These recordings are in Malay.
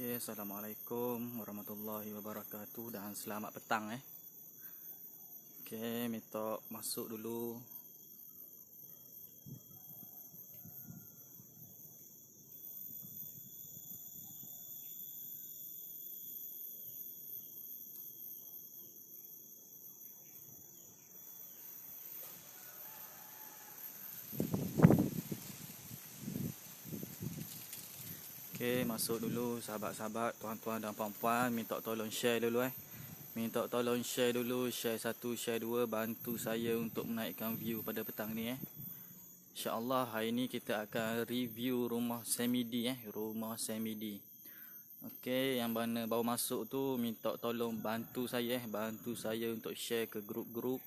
Oke, assalamualaikum warahmatullahi wabarakatuh dan selamat petang Oke, minta masuk dulu. Oke, masuk dulu sahabat-sahabat, tuan-tuan dan puan-puan, minta tolong share dulu Minta tolong share dulu, share 1, share 2, bantu saya untuk menaikkan view pada petang ni InsyaAllah hari ni kita akan review rumah semi-D rumah semi-D. Okey, yang mana baru masuk tu minta tolong bantu saya untuk share ke grup-grup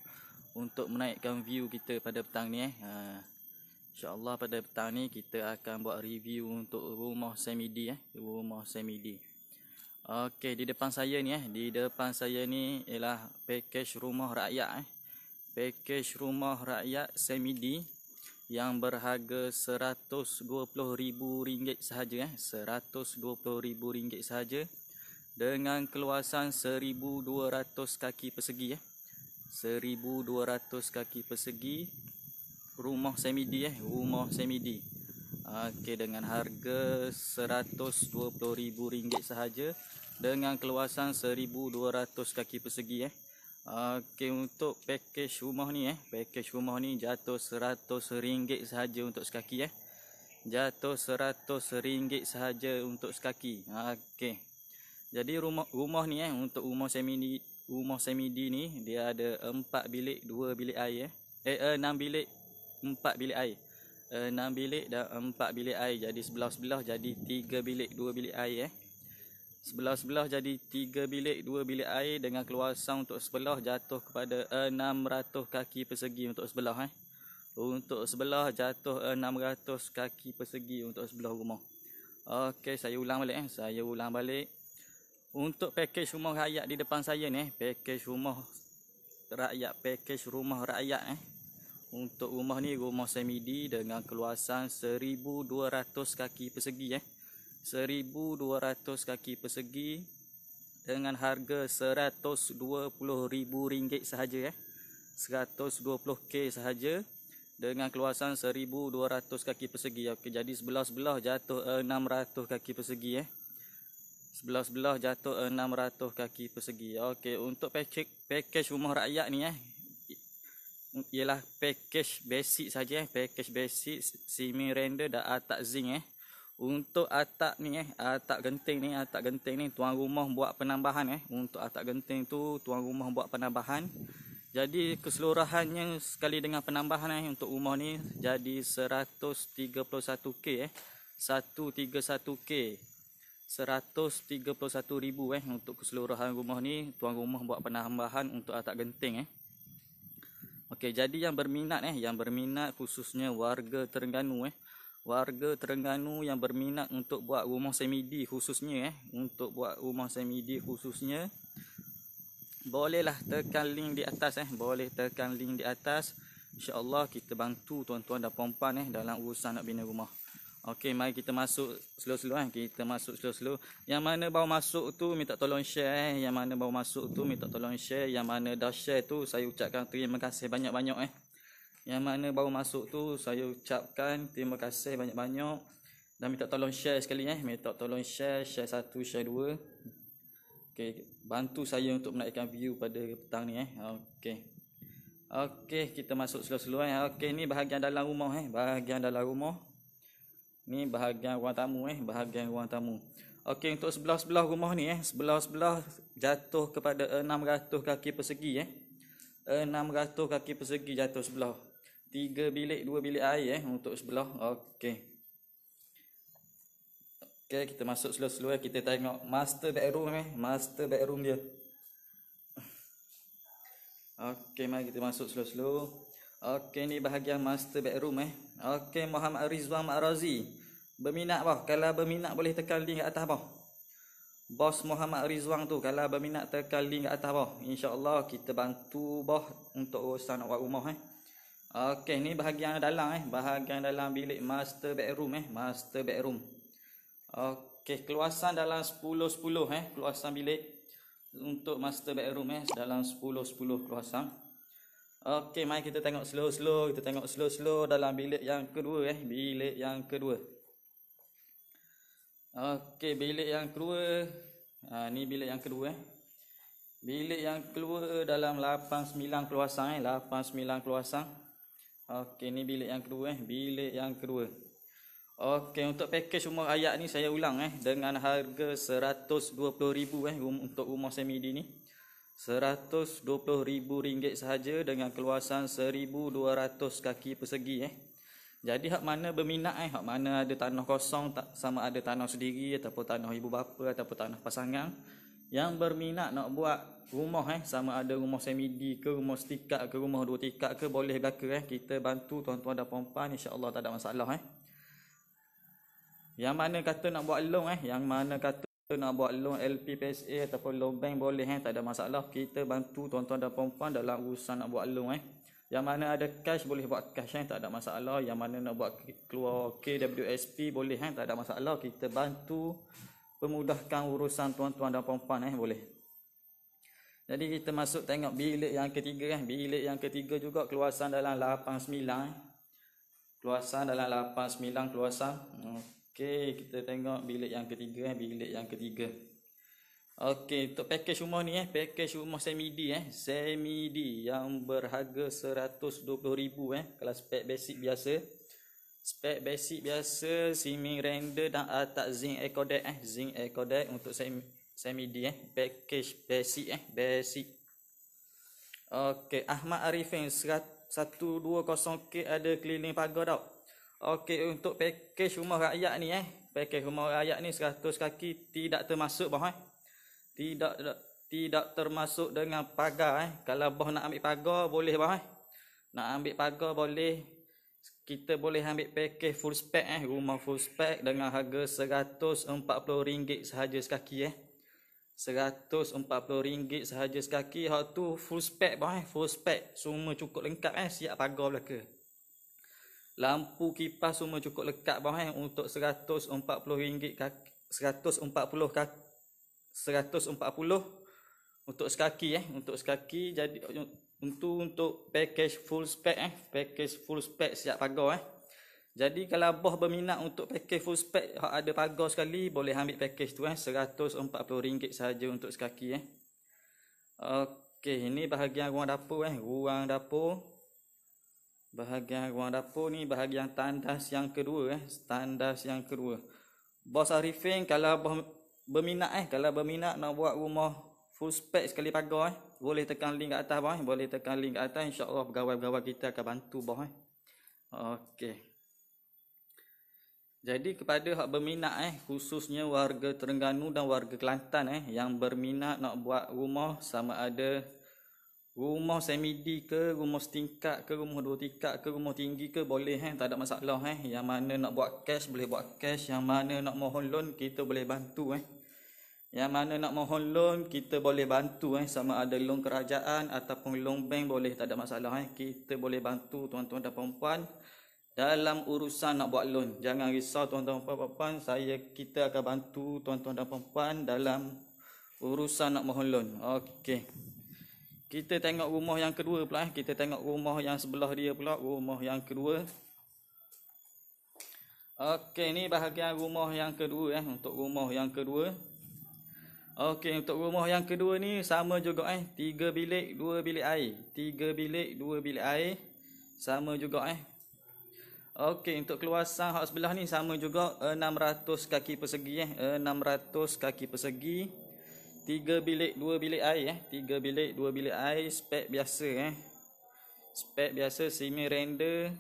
untuk menaikkan view kita pada petang ni InsyaAllah pada petang ni kita akan buat review untuk rumah semi-D rumah semi-D. Okey, di depan saya ni ialah package rumah rakyat package rumah rakyat semi-D yang berharga RM120,000 sahaja RM120,000 sahaja dengan keluasan 1,200 kaki persegi 1,200 kaki persegi rumah semi-D rumah semi-D. Okey, dengan harga RM120,000 sahaja dengan keluasan 1,200 kaki persegi Okey, untuk package rumah ni jatuh RM100 sahaja untuk sekaki jatuh RM100 sahaja untuk sekaki. Okey, jadi rumah ni untuk rumah semi-D ni dia ada 4 bilik 2 bilik air 6 bilik 4 bilik air 6 bilik dan 4 bilik air. Jadi sebelah-sebelah jadi 3 bilik 2 bilik air Sebelah-sebelah jadi 3 bilik 2 bilik air dengan keluasan untuk sebelah jatuh kepada 600 kaki persegi untuk sebelah Untuk sebelah jatuh 600 kaki persegi untuk sebelah rumah. Okey, saya ulang balik. Untuk package rumah rakyat di depan saya ni, package rumah rakyat Untuk rumah ni rumah semi-D dengan keluasan 1,200 kaki persegi 1,200 kaki persegi dengan harga RM120,000 sahaja 120k sahaja dengan keluasan 1,200 kaki persegi. Okey, jadi sebelah-sebelah jatuh 600 kaki persegi Sebelah-sebelah jatuh 600 kaki persegi. Okey, untuk package rumah rakyat ni ialah package basic saja package basic semi render dan atap zinc Untuk atap ni atap genting ni tuan rumah buat penambahan Untuk atap genting tu tuan rumah buat penambahan. Jadi keseluruhannya sekali dengan penambahan untuk rumah ni jadi 131k 131k 131,000 untuk keseluruhan rumah ni tuan rumah buat penambahan untuk atap genting Okey, jadi yang berminat khususnya warga Terengganu warga Terengganu yang berminat untuk buat rumah semi-D khususnya bolehlah tekan link di atas InsyaAllah kita bantu tuan-tuan dan puan-puan dalam urusan nak bina rumah. Okey, mari kita masuk slow-slow Yang mana baru masuk tu minta tolong share Yang mana dah share tu saya ucapkan terima kasih banyak-banyak Yang mana baru masuk tu saya ucapkan terima kasih banyak-banyak dan minta tolong share sekali minta tolong share 1, share 2. Okey, bantu saya untuk menaikkan view pada petang ni Okey, kita masuk slow-slow Okey, ni bahagian dalam rumah Ni bahagian ruang tamu Okey, untuk sebelah-sebelah rumah ni sebelah-sebelah jatuh kepada 600 kaki persegi 600 kaki persegi jatuh sebelah 3 bilik 2 bilik air untuk sebelah. Okey, kita masuk slow-slow kita tengok master bedroom dia. Okey, mari kita masuk slow-slow. Okey, ni bahagian master bedroom Okey, Muhammad Rizwan Ma'razi berminat kalau berminat boleh tekan link kat atas Bos Muhammad Rizwan tu kalau berminat tekan link kat atas InsyaAllah kita bantu untuk urusan nak buat rumah Okey, ni bahagian dalam bilik master bedroom Okey, keluasan dalam 10-10 keluasan bilik untuk master bedroom dalam 10-10 keluasan. Okey, mari kita tengok slow-slow, dalam bilik yang kedua bilik yang kedua. Okey, bilik yang kedua. Ni bilik yang kedua Bilik yang kedua dalam 8-9 keluasan 8-9 keluasan. Okey, ni bilik yang kedua bilik yang kedua. Okey, untuk package rumah rakyat ni saya ulang dengan harga RM120,000 untuk rumah semi-D ni. RM120,000 sahaja dengan keluasan 1,200 kaki persegi Jadi hak mana berminat hak mana ada tanah kosong, sama ada tanah sendiri ataupun tanah ibu bapa ataupun tanah pasangan yang berminat nak buat rumah sama ada rumah semi-D ke, rumah setingkat ke, rumah 2 tingkat ke, boleh belaka kita bantu tuan-tuan dan puan-puan, insya-Allah tak ada masalah Yang mana kata nak buat loan yang mana kata nak buat loan LPPSA ataupun loan bank boleh tak ada masalah, kita bantu tuan-tuan dan puan-puan dalam urusan nak buat loan Yang mana ada cash boleh buat cash tak ada masalah, yang mana nak buat keluar KWSP boleh tak ada masalah, kita bantu pemudahkan urusan tuan-tuan dan puan-puan boleh. Jadi kita masuk tengok bilik yang ketiga bilik yang ketiga juga keluasan dalam 8-9 keluasan dalam 8-9 keluasan. Okey, kita tengok bilik yang ketiga bilik yang ketiga. Okey, untuk package rumah ni package rumah semi-D semi-D yang berharga RM120,000 kalau spek basic biasa. Spek basic biasa, ceiling render dan atap zinc ecodeck zinc ecodeck untuk semi-D package basic basic. Okey, Ahmad Arifin 120K ada keliling pagar tau. Okey, untuk package rumah rakyat ni package rumah rakyat ni 100 kaki tidak termasuk bawah tidak termasuk dengan pagar Kalau bawah nak ambil pagar boleh bawah. Nak ambil pagar boleh. Kita boleh ambil package full spec rumah full spec dengan harga RM140 sahaja sekaki RM140 sahaja sekaki. Hak tu full spec full spec semua cukup lengkap siap pagar belaka. Lampu kipas semua cukup lengkap untuk RM140 kaki 140 untuk sekaki untuk sekaki. Jadi untuk package full spec package full spec siap pagar Jadi kalau boh berminat untuk package full spec hak ada pagar sekali boleh ambil package tu RM140 sahaja untuk sekaki Okey, ini bahagian ruang dapur ruang dapur. Bahagian ruang dapur ni bahagian tandas yang kedua tandas yang kedua. Bos Arifin kalau boh berminat kalau berminat nak buat rumah full spec sekali pagar boleh tekan link kat atas boleh tekan link kat atas, insya-Allah pegawai-pegawai kita akan bantu Okey. Jadi kepada hak berminat khususnya warga Terengganu dan warga Kelantan yang berminat nak buat rumah sama ada rumah semi-D ke, rumah setingkat ke, rumah 2 tingkat ke, rumah tinggi ke boleh tak ada masalah Yang mana nak buat cash boleh buat cash, yang mana nak mohon loan kita boleh bantu Yang mana nak mohon loan kita boleh bantu sama ada loan kerajaan ataupun loan bank boleh tak ada masalah kita boleh bantu tuan-tuan dan puan-puan dalam urusan nak buat loan. Jangan risau tuan-tuan dan puan-puan, kita akan bantu tuan-tuan dan puan-puan dalam urusan nak mohon loan. Okey. Kita tengok rumah yang kedua pula kita tengok rumah yang sebelah dia pula, rumah yang kedua. Okey, ni bahagian rumah yang kedua untuk rumah yang kedua. Okey, untuk rumah yang kedua ni sama juga 3 bilik 2 bilik air. 3 bilik 2 bilik air sama juga Okey, untuk keluasan hak sebelah ni sama juga 600 kaki persegi 600 kaki persegi. 3 bilik 2 bilik air 3 bilik 2 bilik air spek biasa Spek biasa ceiling render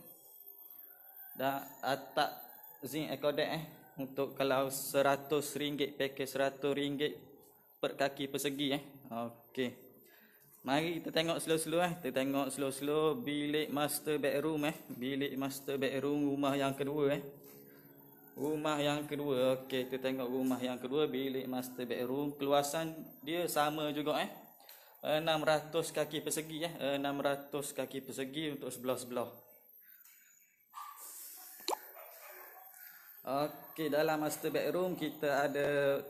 dan atap zinc ecodeck untuk kalau RM100 package RM100 per kaki persegi Okey. Mari kita tengok slow-slow kita tengok slow-slow bilik master bedroom bilik master bedroom rumah yang kedua Rumah yang kedua. Okey, kita tengok rumah yang kedua bilik master bedroom. Keluasan dia sama juga 600 kaki persegi 600 kaki persegi untuk sebelah-sebelah. Okey, dalam master bedroom kita ada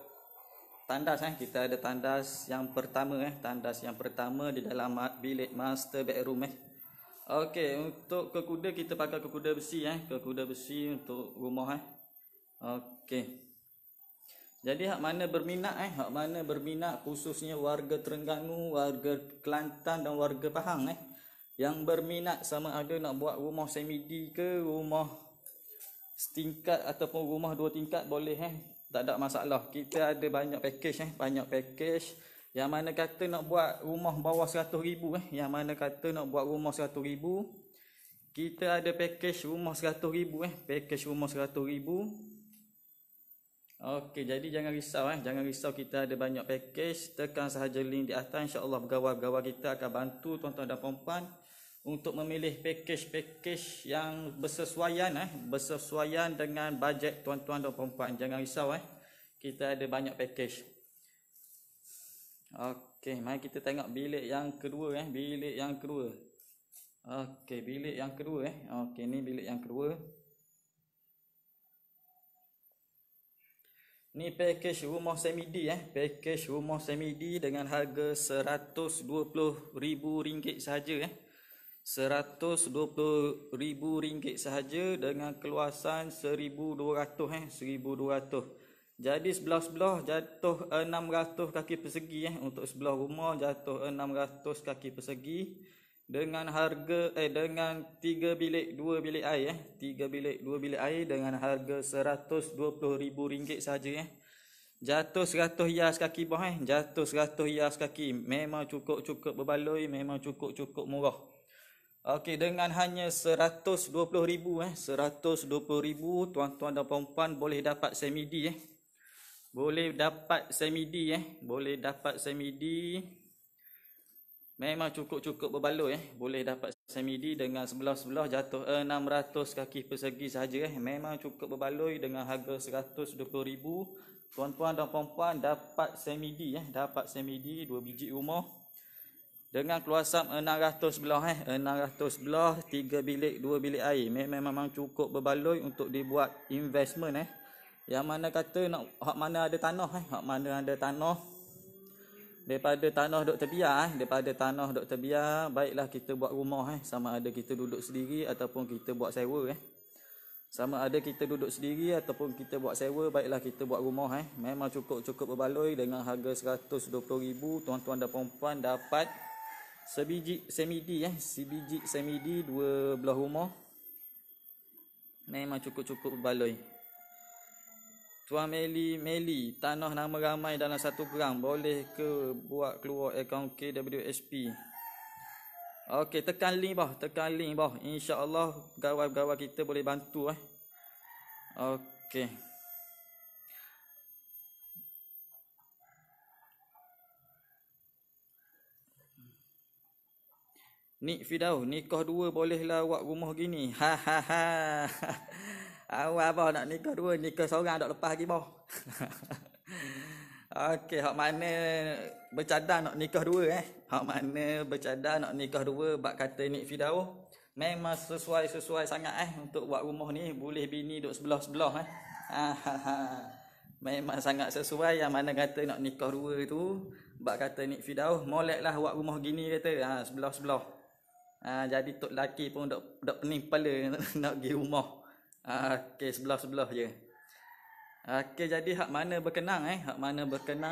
tandas kita ada tandas yang pertama tandas yang pertama di dalam bilik master bedroom Okey, untuk kekuda kita pakai kekuda besi kekuda besi untuk rumah Okey. Jadi hak mana berminat khususnya warga Terengganu, warga Kelantan dan warga Pahang yang berminat sama ada nak buat rumah semidi ke rumah setingkat ataupun rumah 2 tingkat boleh tak ada masalah. Kita ada banyak package yang mana kata nak buat rumah bawah 100,000 yang mana kata nak buat rumah 100,000 kita ada package rumah 100,000 package rumah 100,000. Okey, jadi jangan risau kita ada banyak package. Tekan sahaja link di atas, insya-Allah pegawai-pegawai kita akan bantu tuan-tuan dan puan-puan untuk memilih package yang bersesuaian dengan bajet tuan-tuan dan puan-puan. Jangan risau kita ada banyak package. Okey, mari kita tengok bilik yang kedua bilik yang kedua. Okey, bilik yang kedua Okey, ni bilik yang kedua. Ni package rumah semidi package rumah semidi dengan harga RM120,000 sahaja RM120,000 sahaja dengan keluasan 1,200 1,200. Jadi sebelah-sebelah jatuh 600 kaki persegi untuk sebelah rumah jatuh 600 kaki persegi dengan harga dengan 3 bilik 2 bilik air 3 bilik 2 bilik air dengan harga RM120,000 sahaja Jatuh 100 hias kaki bawah jatuh 100 hias kaki, memang cukup berbaloi, memang cukup murah. Okey, dengan hanya RM120,000 RM120,000 tuan-tuan dan puan-puan boleh dapat semidi boleh dapat semidi memang cukup berbaloi boleh dapat semidi dengan sebelah-sebelah jatuh 600 kaki persegi sahaja memang cukup berbaloi dengan harga RM120,000. Tuan-tuan dan puan-puan dapat semidi 2 biji rumah dengan keluasan 600 sebelah 600 sebelah 3 bilik 2 bilik air. Memang cukup berbaloi untuk dibuat investment yang mana kata nak hak mana ada tanah daripada tanah duk terbiar baiklah kita buat rumah sama ada kita duduk sendiri ataupun kita buat sewa baiklah kita buat rumah memang cukup berbaloi dengan harga RM120,000 tuan-tuan dan puan-puan dapat sebiji semidi sebiji semidi 2 belah rumah memang cukup berbaloi. Tuan Meli, tanah nama ramai dalam 1 gram, boleh ke buat keluar akaun KWSP? Okey, tekan link bawah. Insya-Allah pegawai-pegawai kita boleh bantu Okey. Nik Fidau, nikah 2 bolehlah buat rumah gini. Awak abah nak nikah 2, nikah seorang dak lepas lagi bah. Okey, hak mana bercadang nak nikah 2 Hak mana bercadang nak nikah 2 bab kata Nik Fidau memang sesuai sangat untuk buat rumah ni, boleh bini duk sebelah-sebelah Memang sangat sesuai yang mana kata nak nikah 2 tu bab kata Nik Fidau moleklah buat rumah gini kata sebelah-sebelah. Jadi tok laki pun dak pening kepala nak pergi rumah. Okey, sebelah-sebelah je. Okey, jadi hak mana berkenan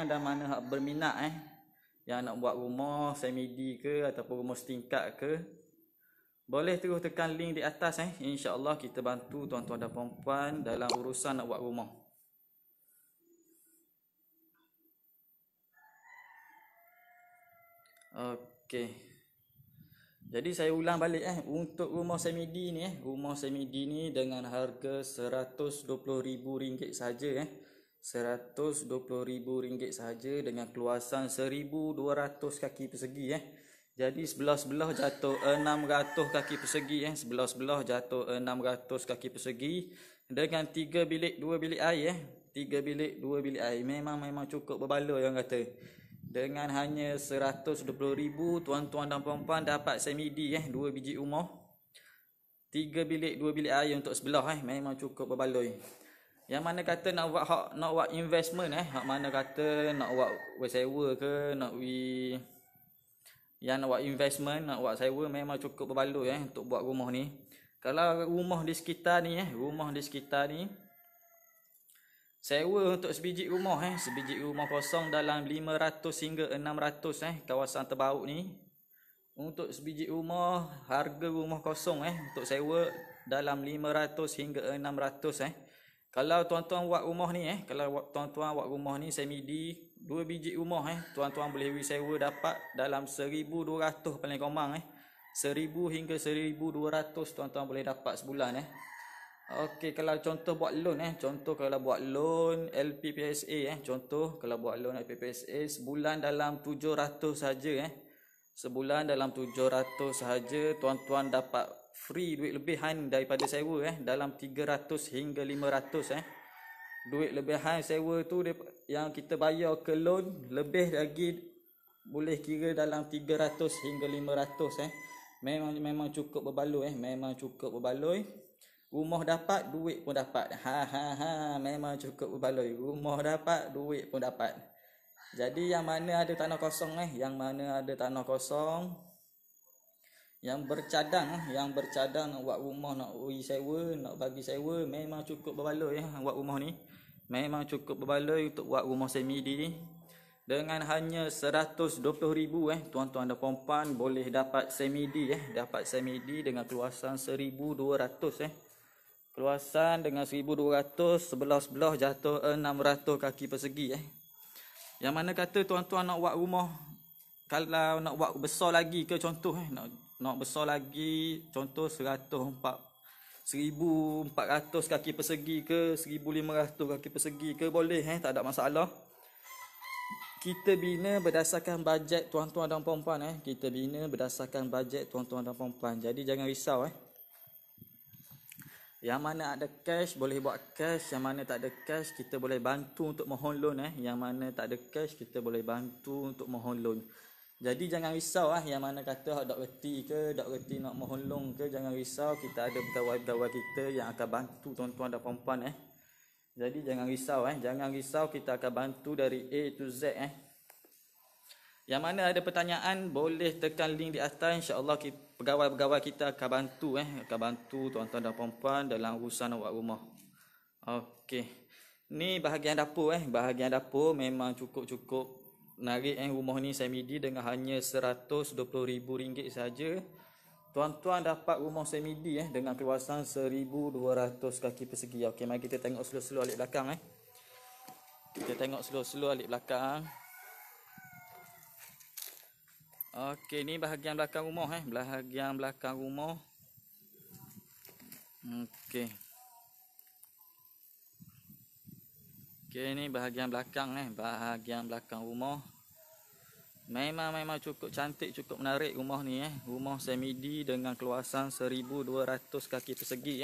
dan mana hak berminat yang nak buat rumah semidi ke ataupun rumah setingkat ke, boleh terus tekan link di atas insya-Allah kita bantu tuan-tuan dan puan-puan dalam urusan nak buat rumah. Okey. Jadi saya ulang balik untuk rumah semidi ni dengan harga RM120,000 saja RM120,000 saja dengan keluasan 1,200 kaki persegi Jadi sebelah-sebelah jatuh 600 kaki persegi sebelah-sebelah jatuh 600 kaki persegi dengan 3 bilik 2 bilik air 3 bilik 2 bilik air memang cukup berbaloi orang kata. Dengan hanya RM120,000 tuan-tuan dan puan-puan dapat semidi 2 biji rumah 3 bilik 2 bilik air untuk sebelah memang cukup berbaloi. Yang mana kata nak buat investment hak mana kata nak buat sewa ke, yang nak buat investment, nak buat sewa memang cukup berbaloi untuk buat rumah ni. Kalau rumah di sekitar ni sewa untuk sebiji rumah kosong dalam 500 hingga 600 kawasan terbaru ni. Untuk sebiji rumah, harga rumah kosong untuk sewa dalam 500 hingga 600 Kalau tuan-tuan buat rumah ni kalau tuan-tuan buat rumah ni semidi, 2 biji rumah tuan-tuan boleh sewa dapat dalam 1,200 paling kurang 1,000 hingga 1,200 tuan-tuan boleh dapat sebulan Okey, kalau contoh buat loan kalau buat loan LPPSA contoh kalau buat loan LPPSA sebulan dalam 700 saja sebulan dalam 700 saja tuan-tuan dapat free duit lebihan daripada sewa dalam 300 hingga 500 duit lebihan sewa tu yang kita bayar ke loan lebih lagi boleh kira dalam 300 hingga 500 memang cukup berbaloi memang cukup berbaloi. Rumah dapat, duit pun dapat. Memang cukup berbaloi. Rumah dapat, duit pun dapat. Jadi yang mana ada tanah kosong yang mana ada tanah kosong, yang bercadang nak buat rumah, nak sewa, nak bagi sewa, memang cukup berbaloi buat rumah ni. Memang cukup berbaloi untuk buat rumah semidi ni. Dengan hanya 120,000 tuan-tuan dan puan-puan boleh dapat semidi dapat semidi dengan keluasan 1,200 Keluasan dengan 1,200, sebelah-sebelah jatuh 600 kaki persegi Yang mana kata tuan-tuan nak buat rumah, kalau nak buat besar lagi ke contoh nak besar lagi contoh 1,400 kaki persegi ke 1,500 kaki persegi ke boleh tak ada masalah. Kita bina berdasarkan bajet tuan-tuan dan puan-puan kita bina berdasarkan bajet tuan-tuan dan puan-puan. Jadi jangan risau Yang mana ada cash boleh buat cash, yang mana tak ada cash kita boleh bantu untuk mohon loan Yang mana tak ada cash kita boleh bantu untuk mohon loan. Jadi jangan risau yang mana kata dak reti nak mohon loan ke, jangan risau, kita ada pegawai-pegawai kita yang akan bantu tuan-tuan dan puan-puan Jadi jangan risau kita akan bantu dari A to Z Yang mana ada pertanyaan boleh tekan link di atas, insya-Allah pegawai-pegawai kita akan bantu tuan-tuan dan puan-puan dalam urusan nak buat rumah. Okey. Ni bahagian dapur bahagian dapur memang cukup menarik rumah ni semidi dengan hanya RM120,000 saja. Tuan-tuan dapat rumah semidi dengan keluasan 1,200 kaki persegi. Okey, mari kita tengok slow-slow alik belakang Kita tengok slow-slow alik belakang. Okey, ni bahagian belakang rumah bahagian belakang rumah. Okey. Okey, ni bahagian belakang bahagian belakang rumah. Memang cukup cantik, cukup menarik rumah ni Rumah semidi dengan keluasan 1,200 kaki persegi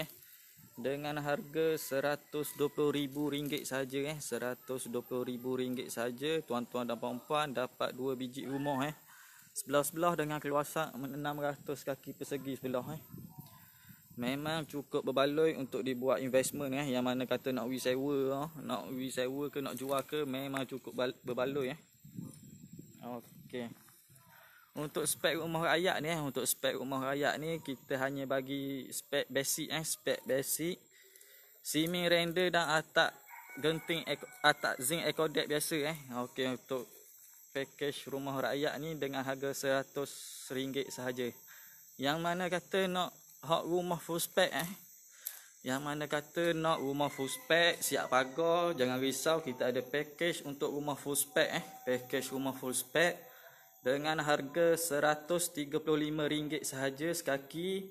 dengan harga RM120,000 saja RM120,000 saja. Tuan-tuan dan puan-puan dapat 2 biji rumah sebelah-sebelah dengan keluasan 600 kaki persegi sebelah Memang cukup berbaloi untuk dibuat investment yang mana kata nak sewa ke nak jual ke memang cukup berbaloi Okey. Untuk spek rumah rakyat ni kita hanya bagi spek basic ceiling render dan atap genting atap zinc ecodeck biasa Okey, untuk package rumah rakyat ni dengan harga RM100 sahaja. Yang mana kata nak rumah full spec Yang mana kata nak rumah full spec siap pagar, jangan risau, kita ada package untuk rumah full spec package rumah full spec dengan harga RM135 sahaja sekaki.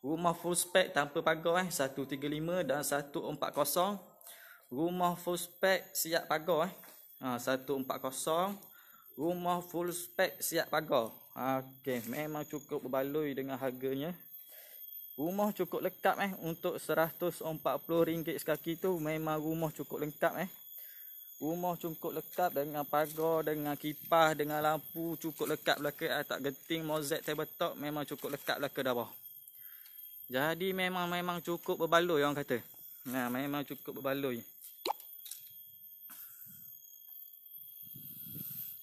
Rumah full spec tanpa pagar 135 dan 140. Rumah full spec siap pagar 140. Rumah full spec siap pagar. Okey, memang cukup berbaloi dengan harganya. Rumah cukup lengkap untuk RM140 sekaki tu memang rumah cukup lengkap Rumah cukup lengkap dengan pagar, dengan kipas, dengan lampu, cukup lengkap belaka atap genting, mozaik tabletop, memang cukup lengkap belaka dah bawah. Jadi memang cukup berbaloi orang kata. Nah, memang cukup berbaloi.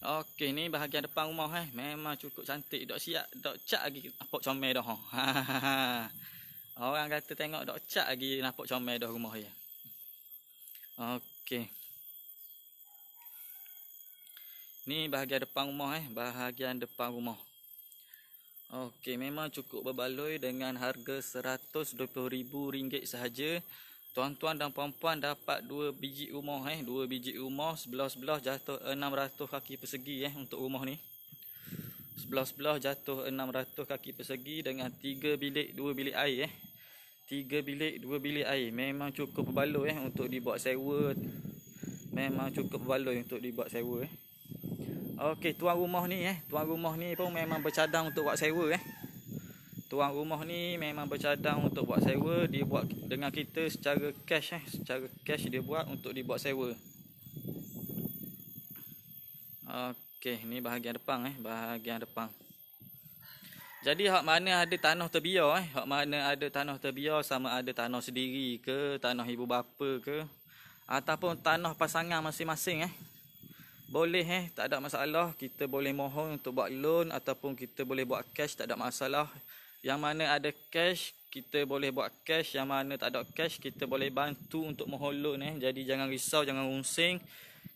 Okey, ni bahagian depan rumah memang cukup cantik. Dok siap, dok cat lagi nampak comel dah. Orang kata tengok dok cat lagi nampak comel dah rumah dia. Okey. Ni bahagian depan rumah bahagian depan rumah. Okey, memang cukup berbaloi dengan harga RM120,000 sahaja. Tuan-tuan dan puan-puan dapat 2 biji rumah 2 biji rumah sebelah-sebelah jatuh 600 kaki persegi untuk rumah ni. Sebelah-sebelah jatuh 600 kaki persegi dengan 3 bilik 2 bilik air 3 bilik 2 bilik air. Memang cukup berbaloi untuk dibuat sewa. Memang cukup berbaloi untuk dibuat sewa Okey, tuan rumah ni pun memang bercadang untuk buat sewa Tuan rumah ni memang bercadang untuk buat sewa, dia buat dengan kita secara cash secara cash dia buat untuk dibuat sewa. Okey, ni bahagian depan bahagian depan. Jadi hak mana ada tanah terbiar hak mana ada tanah terbiar, sama ada tanah sendiri ke, tanah ibu bapa ke, ataupun tanah pasangan masing-masing boleh tak ada masalah. Kita boleh mohon untuk buat loan ataupun kita boleh buat cash, tak ada masalah. Yang mana ada cash kita boleh buat cash, yang mana tak ada cash kita boleh bantu untuk mohon loan Jadi jangan risau, jangan rungsing.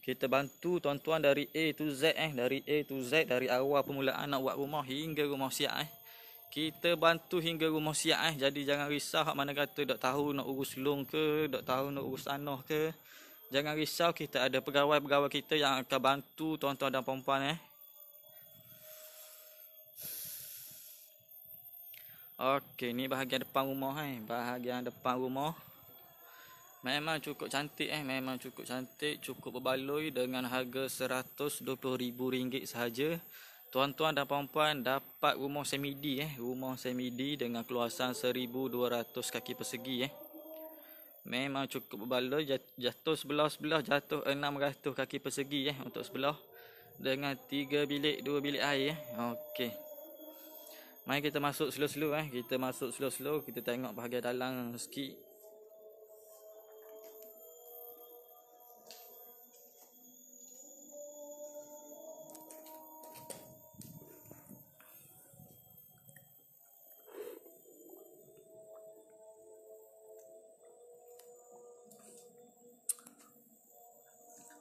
Kita bantu tuan-tuan dari A to Z dari A to Z, dari awal permulaan nak buat rumah hingga rumah siap Kita bantu hingga rumah siap Jadi jangan risau hak mana kata tak tahu nak urus loan ke, tak tahu nak urus tanah ke. Jangan risau, kita ada pegawai-pegawai kita yang akan bantu tuan-tuan dan puan-puan Okey, ni bahagian depan rumah bahagian depan rumah. Memang cukup cantik memang cukup cantik, cukup berbaloi dengan harga RM120,000 sahaja. Tuan-tuan dan puan-puan dapat rumah semidi rumah semidi dengan keluasan 1,200 kaki persegi Memang cukup berbaloi, jatuh sebelah-sebelah jatuh 600 kaki persegi untuk sebelah dengan 3 bilik 2 bilik air Okey. Mari kita masuk slow-slow kita masuk slow-slow, kita tengok bahagian dalam sikit.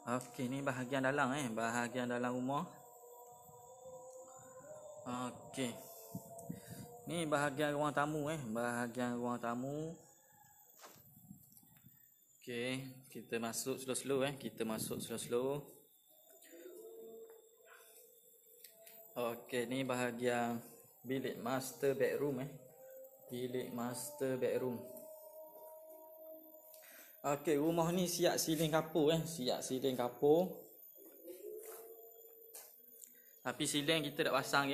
Okey, ni bahagian dalam bahagian dalam rumah. Okey. Ni bahagian ruang tamu bahagian ruang tamu. Okey, kita masuk slow-slow kita masuk slow-slow. Okey, ni bahagian bilik master bedroom bilik master bedroom. Okey, rumah ni siap siling kapur siap siling kapur. Tapi siling kita dah pasang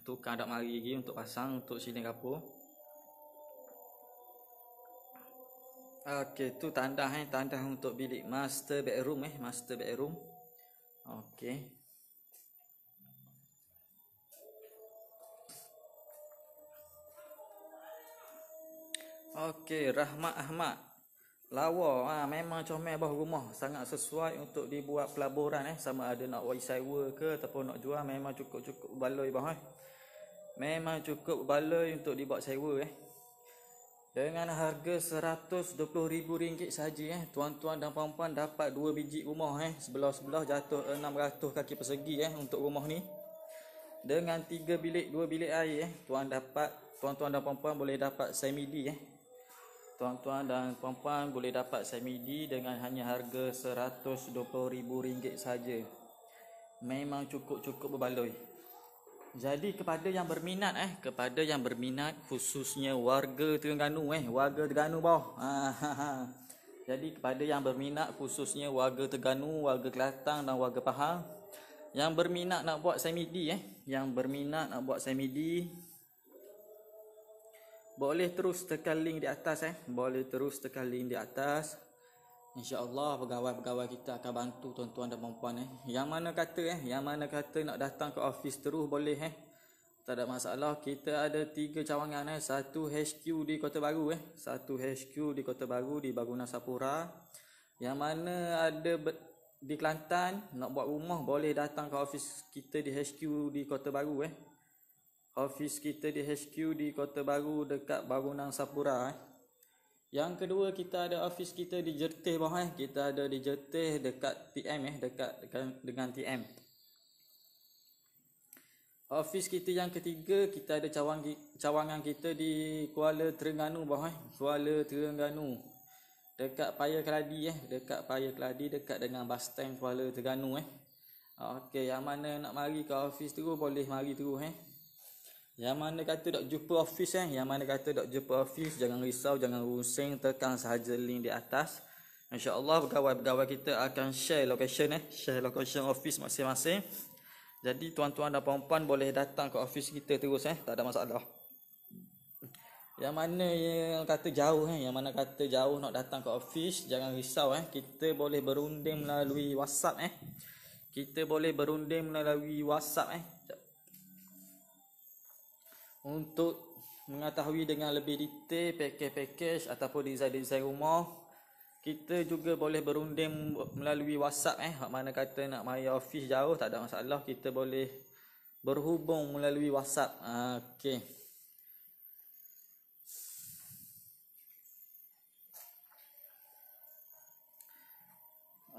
tukang dak mari lagi untuk pasang untuk siling kapur. Okey, tu tandah tandah untuk bilik master bedroom master bedroom. Okey. Okey, Rahmat Ahmad. Lawa memang comel bawah rumah, sangat sesuai untuk dibuat pelaburan sama ada nak buat sewa ke ataupun nak jual. Memang cukup-cukup baloi bawah memang cukup baloi untuk dibuat sewa dengan harga RM120,000 sahaja tuan-tuan dan puan-puan dapat 2 biji rumah sebelah-sebelah jatuh 600 kaki persegi untuk rumah ni dengan 3 bilik 2 bilik air tuan-tuan dan puan-puan boleh dapat semidi Tuan-tuan dan puan-puan boleh dapat semidi dengan hanya harga RM120,000 saja. Memang cukup-cukup berbaloi. Jadi kepada yang berminat khususnya warga Terengganu warga Terengganu bawah. Jadi kepada yang berminat khususnya warga Terengganu, warga Kelantan dan warga Pahang yang berminat nak buat semidi boleh terus tekan link di atas boleh terus tekan link di atas. InsyaAllah pegawai-pegawai kita akan bantu tuan-tuan dan puan-puan yang mana kata nak datang ke office terus boleh Tak ada masalah. Kita ada 3 cawangan Satu HQ di Kota Baru Satu HQ di Kota Baru di Bangunan Sapura. Yang mana ada di Kelantan nak buat rumah boleh datang ke office kita di HQ di Kota Baru Office kita di HQ di Kota Baru dekat Bangunan Sapura Yang kedua kita ada office kita di Jerteh bawah Kita ada di Jerteh dekat TM dekat dengan TM. Office kita yang ketiga kita ada cawangan kita di Kuala Terengganu bawah Kuala Terengganu dekat Paya Keladi dekat Paya Keladi dekat dengan bus stand Kuala Terengganu Okey, yang mana nak mari ke office terus boleh mari terus Yang mana kata dok jumpa office yang mana kata dok jumpa office jangan risau, jangan rusing, tekan sahaja link di atas. InsyaAllah pegawai-pegawai kita akan share location office masing-masing. Jadi tuan-tuan dan puan-puan boleh datang ke office kita terus tak ada masalah. Yang mana yang kata jauh yang mana kata jauh nak datang ke office jangan risau kita boleh berunding melalui WhatsApp Kita boleh berunding melalui WhatsApp Untuk mengetahui dengan lebih detail package ataupun design rumah, kita juga boleh berunding melalui WhatsApp Hak mana kata nak mari office jauh tak ada masalah, kita boleh berhubung melalui WhatsApp. Okey.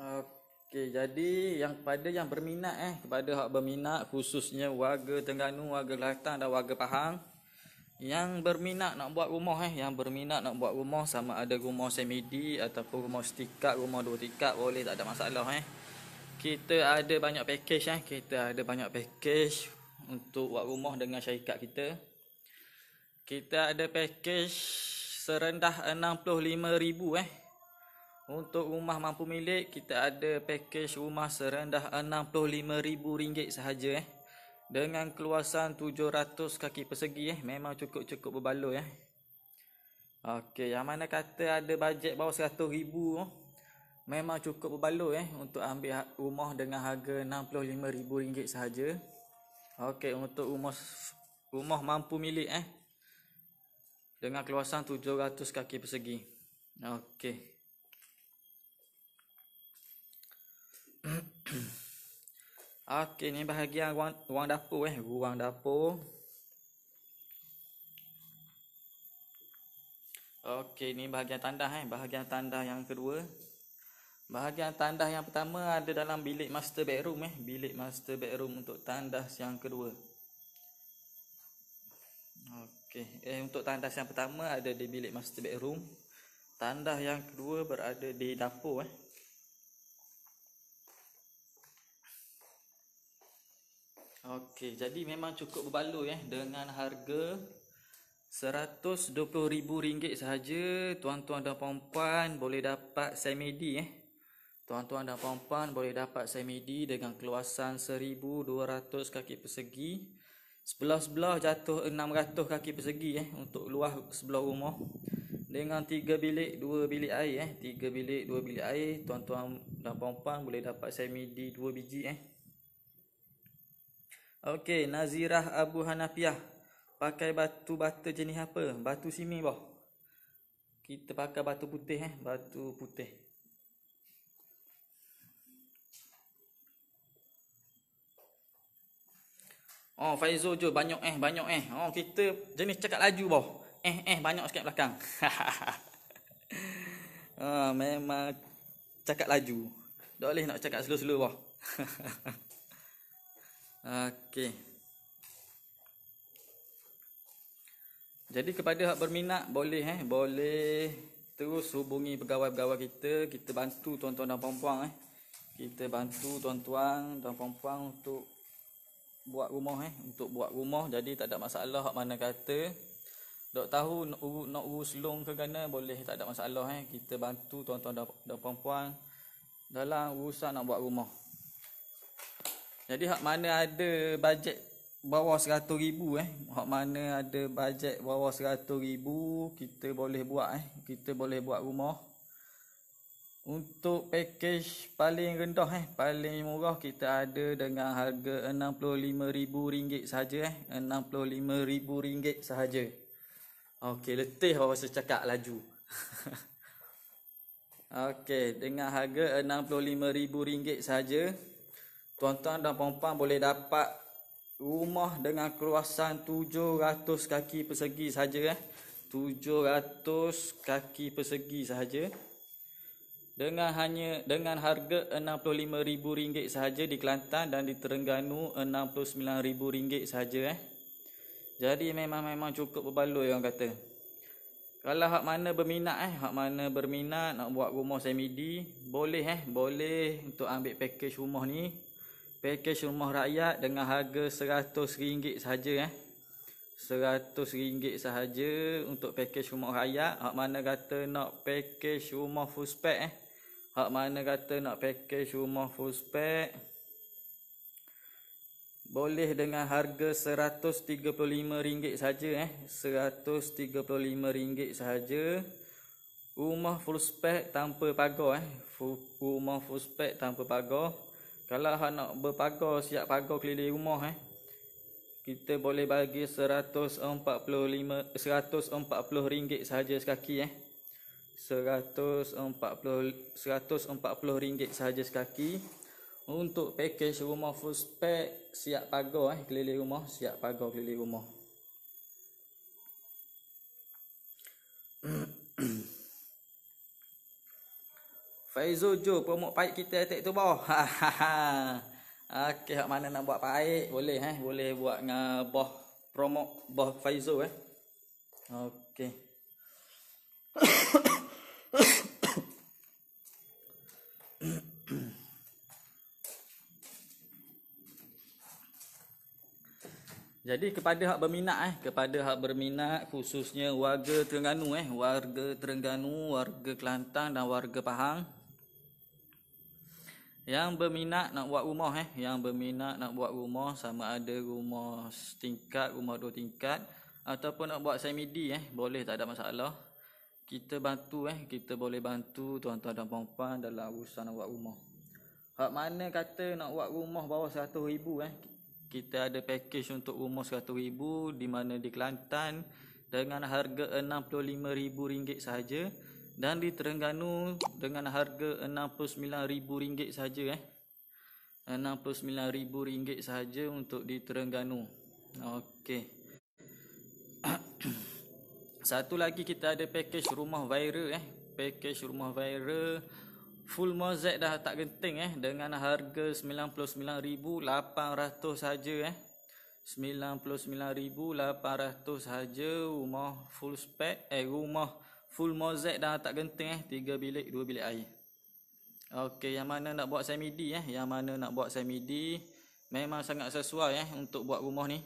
Okey, jadi kepada yang berminat kepada hak berminat khususnya warga Terengganu, warga Kelantan dan warga Pahang yang berminat nak buat rumah sama ada rumah semedi ataupun rumah setingkat, rumah 2 tingkat boleh, tak ada masalah Kita ada banyak package untuk buat rumah dengan syarikat kita. Kita ada package serendah 65,000 Untuk rumah mampu milik, kita ada package rumah serendah RM65,000 sahaja dengan keluasan 700 kaki persegi memang cukup berbaloi Okey, yang mana kata ada bajet bawah 100,000 memang cukup berbaloi untuk ambil rumah dengan harga RM65,000 sahaja. Okey, untuk rumah mampu milik dengan keluasan 700 kaki persegi. Okey. Okey, ni bahagian ruang dapur ruang dapur. Okey, ni bahagian tandas bahagian tandas yang kedua. Bahagian tandas yang pertama ada dalam bilik master bedroom bilik master bedroom untuk tandas yang kedua. Okey, untuk tandas yang pertama ada di bilik master bedroom. Tandas yang kedua berada di dapur Okey, jadi memang cukup berbaloi dengan harga RM120,000 sahaja. Tuan-tuan dan puan-puan boleh dapat semedi Tuan-tuan dan puan-puan boleh dapat semedi dengan keluasan 1,200 kaki persegi. Sebelah-sebelah jatuh 600 kaki persegi untuk luas sebelah rumah. Dengan 3 bilik 2 bilik air 3 bilik 2 bilik air. Tuan-tuan dan puan-puan boleh dapat semedi 2 biji Okey, Nazirah Abu Hanafiah pakai batu bata jenis apa? Batu simi boh. Kita pakai batu putih batu putih. Oh, Faizul je banyak Oh, kita jenis cakap laju boh. Banyak sikit belakang. Memang cakap laju. Tak boleh nak cakap slow-slow boh. Okey. Jadi kepada hak berminat boleh terus hubungi pegawai-pegawai kita bantu tuan-tuan dan puan-puan Kita bantu tuan-tuan dan puan-puan untuk buat rumah jadi tak ada masalah. Hak mana kata dok tahu nak urus loan ke mana boleh, tak ada masalah Kita bantu tuan-tuan dan puan-puan dalam urusan nak buat rumah. Jadi hak mana ada bajet bawah 100,000 hak mana ada bajet bawah 100,000 kita boleh buat kita boleh buat rumah Untuk package paling rendah paling murah kita ada dengan harga RM65,000 sahaja RM65,000 sahaja. Okey, letih orang rasa cakap laju. Okey, dengan harga RM65,000 sahaja, tuan-tuan dan puan-puan boleh dapat rumah dengan keluasan 700 kaki persegi saja 700 kaki persegi sahaja. Dengan harga RM65,000 sahaja di Kelantan, dan di Terengganu RM69,000 sahaja Jadi memang cukup berbaloi orang kata. Kalau hak mana berminat nak buat rumah semi-D, boleh untuk ambil package rumah ni. Package rumah rakyat dengan harga RM100 sahaja RM100 sahaja untuk package rumah rakyat. Hak mana kata nak package rumah full spec boleh dengan harga RM135 saja RM135 sahaja. Rumah full spec tanpa pagar Rumah full spec tanpa pagar. Kalau hak nak berpagar, siap pagar keliling rumah kita boleh bagi RM140 sahaja sekaki RM140 sahaja sekaki untuk package rumah full spec siap pagar keliling rumah, siap pagar keliling rumah. Faizo Jo promote paik kita atik tu bawah. Okey, hak mana nak buat paik boleh boleh buat dengan bawah promote bawah Faizo Okey. Jadi kepada hak berminat khususnya warga Terengganu warga Kelantan dan warga Pahang yang berminat nak buat rumah, sama ada rumah setingkat, rumah 2 tingkat ataupun nak buat semi-D boleh, tak ada masalah. Kita boleh bantu tuan-tuan dan puan-puan dalam urusan nak buat rumah. Hak mana kata nak buat rumah bawah RM100,000 kita ada package untuk rumah RM100,000 di mana di Kelantan dengan harga RM65,000 sahaja, dan di Terengganu dengan harga RM69,000 sahaja RM69,000 sahaja untuk di Terengganu. Okey. Satu lagi kita ada package rumah viral package rumah viral full mozaik dah tak genting dengan harga RM99,800 saja RM99,800 saja. Rumah full spec rumah full mozaik dah tak genting 3 bilik 2 bilik air. Okey, yang mana nak buat semi-D memang sangat sesuai untuk buat rumah ni.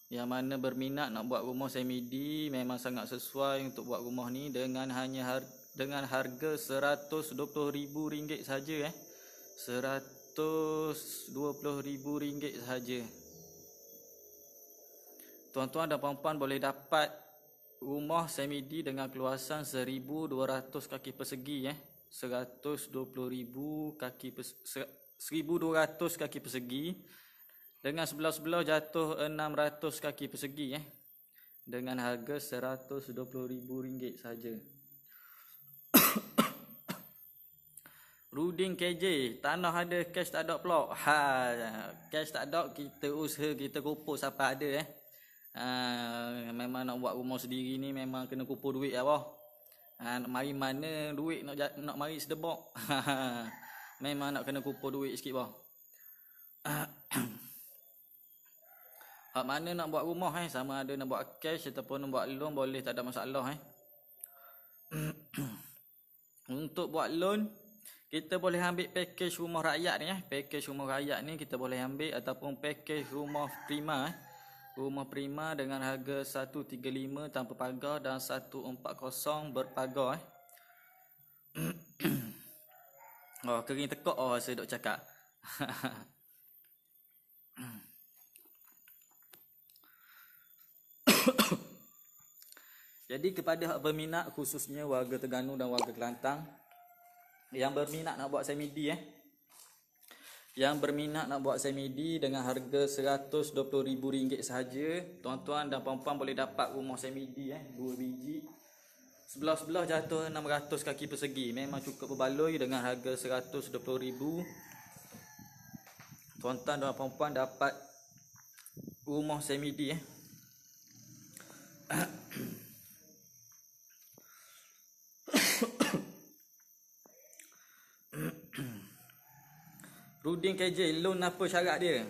Yang mana berminat nak buat rumah semi-D memang sangat sesuai untuk buat rumah ni dengan harga RM120,000 saja RM120,000 saja. Tuan-tuan dan puan-puan boleh dapat rumah semi-D dengan keluasan 1,200 kaki persegi 120,000 1,200 kaki persegi dengan sebelah-sebelah jatuh 600 kaki persegi dengan harga RM120,000 saja. Ruding KJ, tanah ada, cash tak ada pula. Cash tak ada, kita usaha, kita kumpul siapa ada memang nak buat rumah sendiri ni memang kena kumpul duit nak mari mana duit nak mari sedebak. Memang nak kena kumpul duit sikit Hak mana nak buat rumah sama ada nak buat cash ataupun nak buat loan boleh, tak ada masalah Untuk buat loan kita boleh ambil package rumah rakyat ni package rumah rakyat ni kita boleh ambil, ataupun package rumah prima rumah prima dengan harga 135 tanpa pagar dan 140 berpagar kering tekak saya duk cakap. Jadi kepada hak berminat khususnya warga Terengganu dan warga Kelantan Yang berminat nak buat semidi Yang berminat nak buat semidi dengan harga RM120,000 sahaja, tuan-tuan dan puan-puan boleh dapat rumah semidi 2 biji. Sebelah-sebelah jatuh 600 kaki persegi. Memang cukup berbaloi dengan harga RM120,000. Tuan-tuan dan puan-puan dapat rumah semidi Rudin KJ, loan apa syarat dia?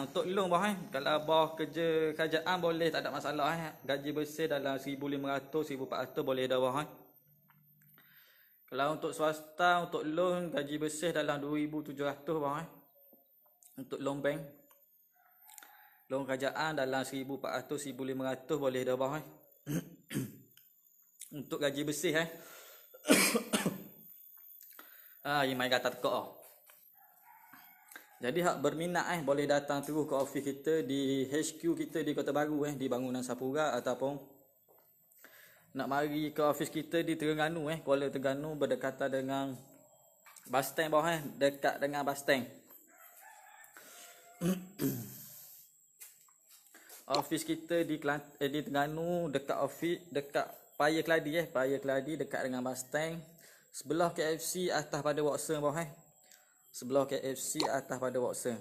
Untuk loan bawah kalau bawah kerja kerajaan boleh, tak ada masalah Gaji bersih dalam 1,500, 1,400 boleh dah bawah Kalau untuk swasta, untuk loan gaji bersih dalam 2,700 bawah Untuk loan bank. Loan kerajaan dalam 1,400, 1,500 boleh dah bawah Untuk gaji bersih Ini main kata tekak Jadi hak berminat boleh datang terus ke office kita di HQ kita di Kota Baru di Bangunan Sapura, ataupun nak mari ke office kita di Terengganu Kuala Terengganu, berdekatan dengan bus stand bawah dekat dengan bus stand. Office kita di Terengganu dekat office dekat Paya Keladi Paya Keladi dekat dengan bus stand. Sebelah KFC atas pada Watson bawah Sebelah KFC atas pada Watson.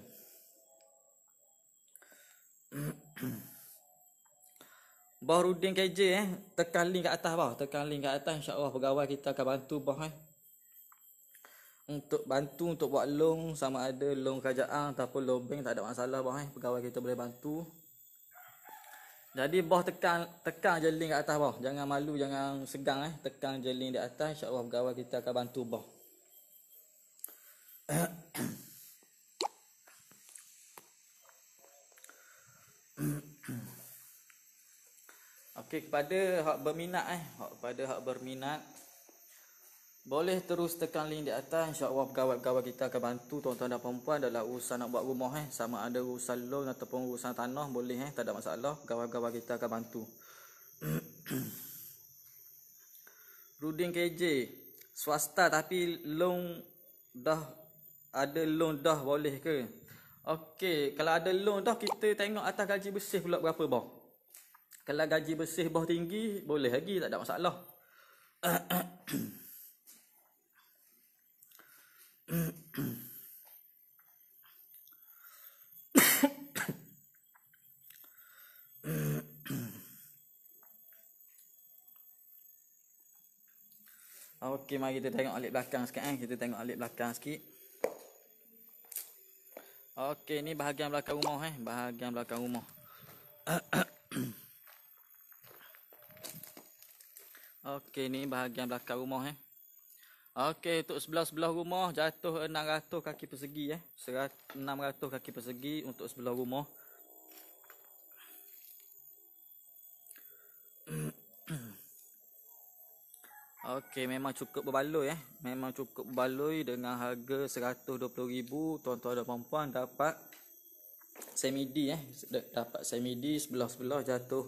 Bawah Rudin KJ tekan link kat atas bawah, tekan link kat atas, insya-Allah pegawai kita akan bantu bawah untuk bantu untuk buat loan, sama ada loan kerajaan ataupun loan bank, tak ada masalah bawah pegawai kita boleh bantu. Jadi bawah tekan je link kat atas bawah, jangan malu, jangan segang tekan je link di atas, insya-Allah pegawai kita akan bantu bawah. Okey, kepada hak berminat boleh terus tekan link di atas, insya-Allah pegawai-pegawai kita akan bantu tuan-tuan dan puan-puan dalam urusan nak buat rumah sama ada urusan loan ataupun urusan tanah boleh tak ada masalah, pegawai-pegawai kita akan bantu. Rudin KJ swasta tapi loan dah boleh ke? Okey, kalau ada loan dah kita tengok atas gaji bersih pula berapa bawah. Kalau gaji bersih bawah tinggi boleh lagi, tak ada masalah. Okey, mari kita tengok alik belakang sikit kita tengok alik belakang sikit. Okey, ni bahagian belakang rumah bahagian belakang rumah. Okey, ni bahagian belakang rumah Okey, untuk sebelah-sebelah rumah jatuh 600 kaki persegi 600 kaki persegi untuk sebelah rumah. Okey, memang cukup berbaloi memang cukup berbaloi dengan harga RM120,000. Tuan-tuan dan puan-puan dapat semidi dapat semidi sebelah-sebelah jatuh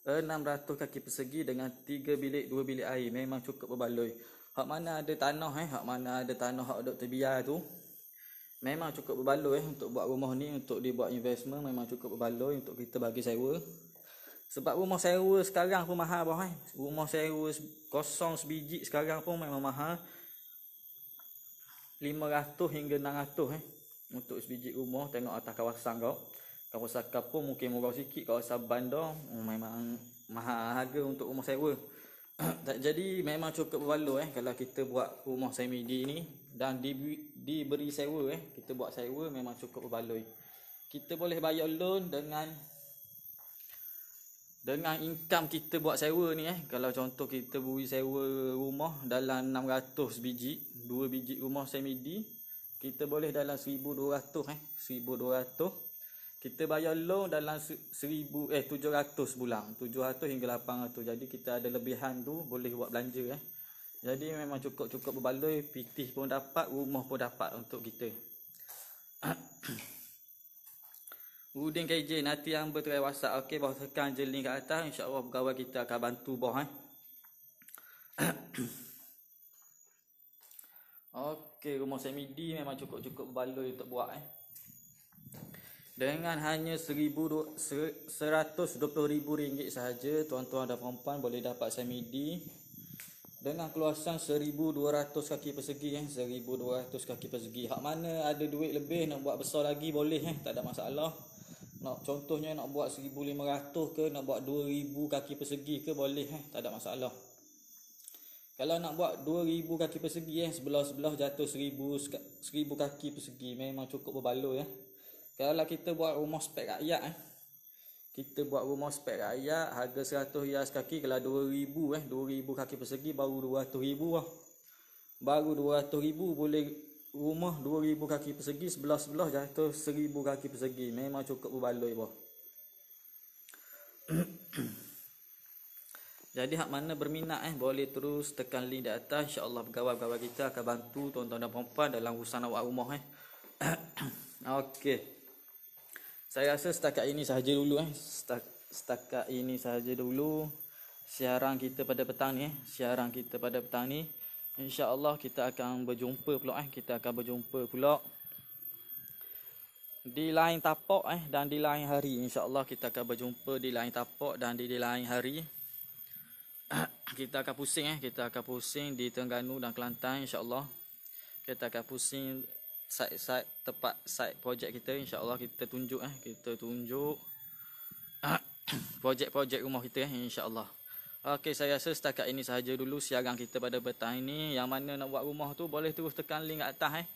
600 kaki persegi dengan 3 bilik 2 bilik air. Memang cukup berbaloi. Hak mana ada tanah hak mana ada tanah hak Dr. Biar tu memang cukup berbaloi untuk buat rumah ni, untuk dibuat investment memang cukup berbaloi untuk kita bagi sewa. Sebab rumah sewa sekarang pun mahal bawah Rumah sewa kosong sebiji sekarang pun memang mahal, 500 hingga 600 untuk sebiji rumah. Tengok atas kawasan kawasan pun mungkin murah sikit, kawasan bandar memang mahal harga untuk rumah sewa. Jadi memang cukup berbaloi kalau kita buat rumah semidi ni dan diberi sewa kita buat sewa memang cukup berbaloi. Kita boleh bayar loan dengan income kita buat sewa ni Kalau contoh kita beri sewa rumah dalam 600 biji, 2 biji rumah semidi, kita boleh dalam 1,200 1,200. Kita bayar loan dalam 700 bulan, 700 hingga 800. Jadi kita ada lebihan tu boleh buat belanja Jadi memang cukup berbaloi, pitih pun dapat, rumah pun dapat untuk kita. Rudin KJ, nanti yang berterai WhatsApp. Okey, bawah tekan je link kat atas, insya-Allah pegawai kita akan bantu bawah Okey, rumah semidi memang cukup-cukup berbaloi untuk buat Dengan hanya RM120,000 sahaja, tuan-tuan dan puan-puan boleh dapat semidi dengan keluasan 1200 kaki persegi 1200 kaki persegi. Hak mana ada duit lebih nak buat besar lagi boleh tak ada masalah. Nak contohnya nak buat 1500 ke nak buat 2000 kaki persegi ke boleh tak ada masalah. Kalau nak buat 2000 kaki persegi sebelah-sebelah jatuh 1000 kaki persegi memang cukup berbaloi Kalau kita buat rumah spek rakyat kita buat rumah spek rakyat harga 100 hias kaki kalau 2000 2000 kaki persegi baru 200,000 Baru 200,000 boleh rumah 2000 kaki persegi sebelah-sebelah jatuh 1000 kaki persegi. Memang cukup berbaloi Jadi hak mana berminat boleh terus tekan link di atas. Insya-Allah pegawai-pegawai kita akan bantu tuan-tuan dan puan-puan dalam urusan awak rumah Okey. Saya rasa setakat ini sahaja dulu Setakat ini sahaja dulu siaran kita pada petang ni Siaran kita pada petang ni. Insya-Allah kita akan berjumpa pula kita akan berjumpa pula di lain tapak dan di lain hari. Insya-Allah kita akan berjumpa di lain tapak dan di lain hari. Kita akan pusing di Terengganu dan Kelantan insya-Allah. Kita akan pusing site projek kita insya-Allah kita tunjuk projek rumah kita insya-Allah. Okey, saya rasa setakat ini sahaja dulu siaran kita pada petang ini. Yang mana nak buat rumah tu boleh terus tekan link kat atas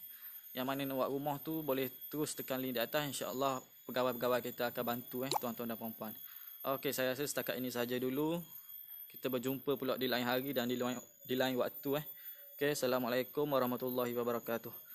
Yang mana nak buat rumah tu boleh terus tekan link di atas. Insya-Allah pegawai-pegawai kita akan bantu tuan-tuan dan puan-puan. Okey, saya rasa setakat ini sahaja dulu. Kita berjumpa pula di lain hari dan di lain waktu Okey, assalamualaikum warahmatullahi wabarakatuh.